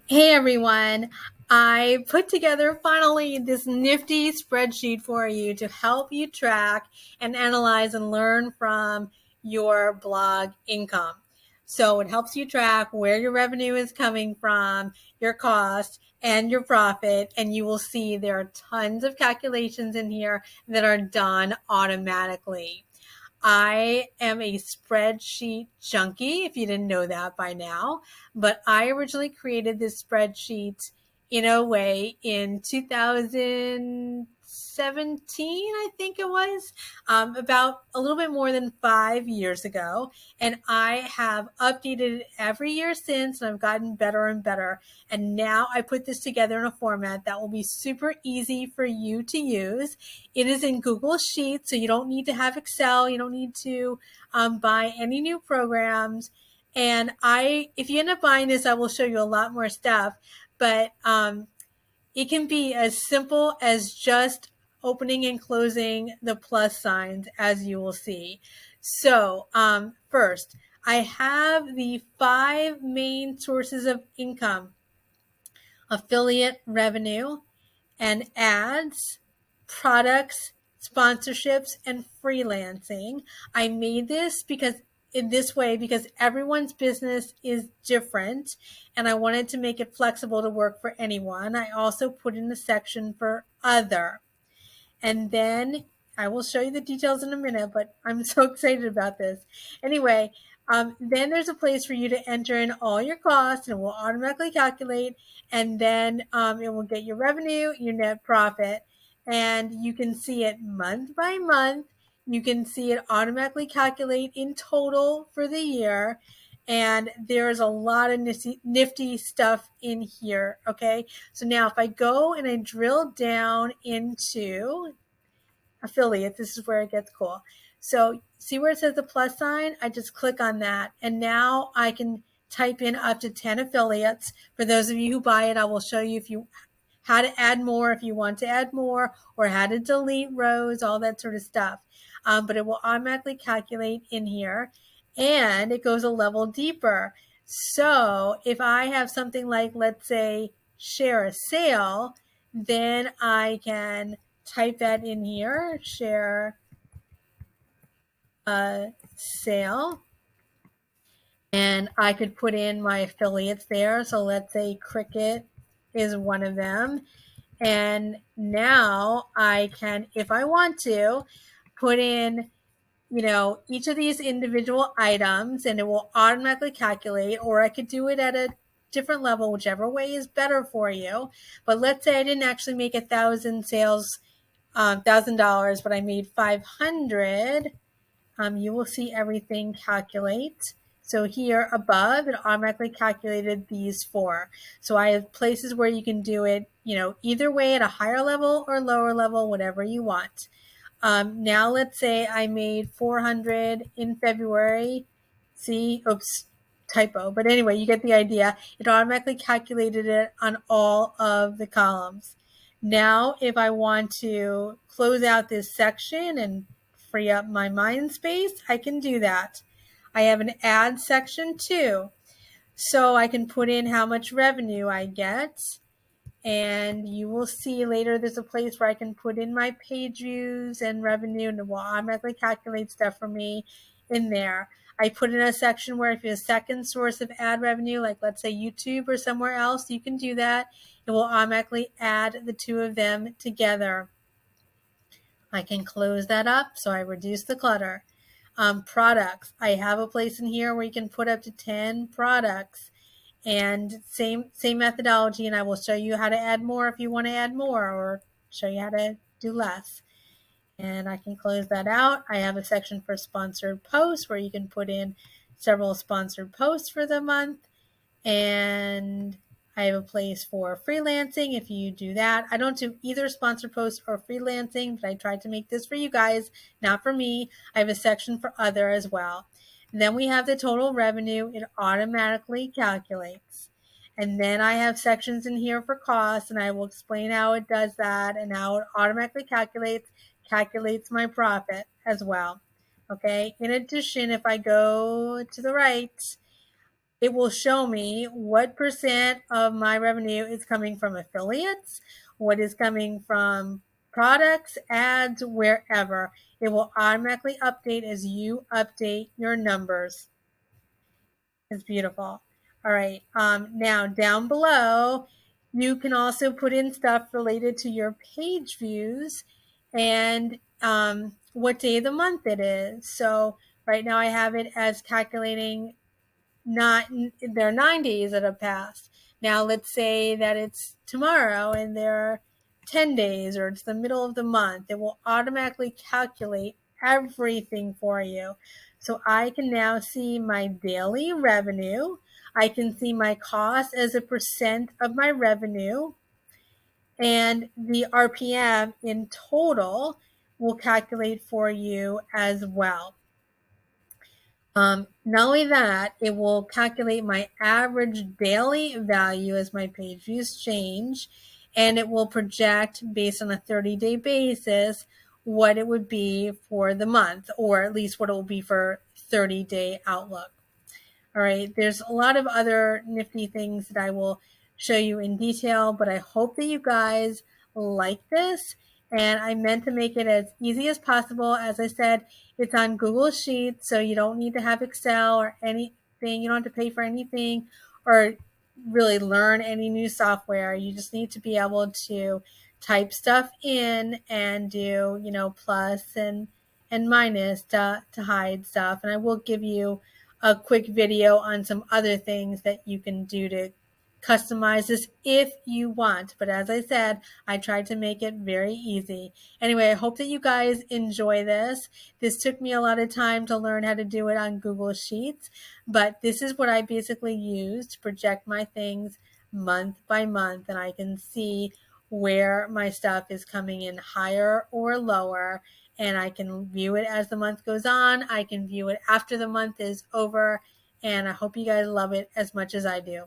Hey everyone, I put together finally this nifty spreadsheet for you to help you track and analyze and learn from your blog income. So it helps you track where your revenue is coming from, your cost, and your profit. And you will see there are tons of calculations in here that are done automatically. I am a spreadsheet junkie, if you didn't know that by now. But I originally created this spreadsheet in a way in 2017, I think it was, about a little bit more than 5 years ago. And I have updated it every year since, and I've gotten better and better. And now I put this together in a format that will be super easy for you to use. It is in Google Sheets, so you don't need to have Excel. You don't need to buy any new programs. And if you end up buying this, I will show you a lot more stuff. But it can be as simple as just opening and closing the plus signs, as you will see. So first, I have the 5 main sources of income: affiliate revenue and ads, products, sponsorships, and freelancing. I made this in this way because everyone's business is different and I wanted to make it flexible to work for anyone. I also put in a section for other. And then I will show you the details in a minute, but I'm so excited about this. Anyway, then there's a place for you to enter in all your costs and it will automatically calculate. And then it will get your revenue, your net profit, and you can see it month by month. You can see it automatically calculate in total for the year. And there's a lot of nifty stuff in here. Okay. So now if I go and I drill down into affiliate, this is where it gets cool. So see where it says the plus sign? I just click on that. And now I can type in up to 10 affiliates. For those of you who buy it, I will show you how to add more if you want to add more, or how to delete rows, all that sort of stuff. But it will automatically calculate in here, and it goes a level deeper. So if I have something like, let's say, share a sale, then I can type that in here, share a sale, and I could put in my affiliates there. So let's say Cricket is one of them. And now I can, if I want to, put in, each of these individual items and it will automatically calculate, or I could do it at a different level, whichever way is better for you. But let's say I didn't actually make 1,000 sales, $1,000, but I made 500. You will see everything calculate. So here above, it automatically calculated these 4. So I have places where you can do it, either way at a higher level or lower level, whatever you want. Now let's say I made 400 in February. See, oops, typo. But anyway, you get the idea. It automatically calculated it on all of the columns. Now, if I want to close out this section and free up my mind space, I can do that. I have an add section too. So I can put in how much revenue I get. And you will see later there's a place where I can put in my page views and revenue, and it will automatically calculate stuff for me in there. I put in a section where if you have a second source of ad revenue, like let's say YouTube or somewhere else, you can do that. It will automatically add the two of them together. I can close that up, so I reduce the clutter. Products. I have a place in here where you can put up to 10 products. And same methodology, and I will show you how to add more if you want to add more, or show you how to do less. And I can close that out. I have a section for sponsored posts where you can put in several sponsored posts for the month. And I have a place for freelancing if you do that. I don't do either sponsored posts or freelancing, but I tried to make this for you guys, not for me. I have a section for other as well. And then we have the total revenue. It automatically calculates. And then I have sections in here for costs, and I will explain how it does that and how it automatically calculates my profit as well. Okay. In addition, if I go to the right, it will show me what percent of my revenue is coming from affiliates, what is coming from products, ads, wherever. It will automatically update as you update your numbers. It's beautiful. All right. Now down below, you can also put in stuff related to your page views and what day of the month it is. So right now I have it as calculating not there are 9 days that have passed. Now let's say that it's tomorrow and there are 10 days or it's the middle of the month. It will automatically calculate everything for you. So I can now see my daily revenue. I can see my cost as a percent of my revenue, and the RPM in total will calculate for you as well. Not only that, it will calculate my average daily value as my page views change, and it will project based on a 30-day basis what it would be for the month, or at least what it will be for 30-day outlook. All right, there's a lot of other nifty things that I will show you in detail, but I hope that you guys like this. And I meant to make it as easy as possible. As I said, it's on Google Sheets, so you don't need to have Excel or anything. You don't have to pay for anything or really learn any new software. You just need to be able to type stuff in and do, plus and minus to hide stuff. And I will give you a quick video on some other things that you can do to customize this if you want. But as I said, I tried to make it very easy. Anyway, I hope that you guys enjoy this. This took me a lot of time to learn how to do it on Google Sheets, but this is what I basically use to project my things month by month, and I can see where my stuff is coming in higher or lower, and I can view it as the month goes on. I can view it after the month is over, and I hope you guys love it as much as I do.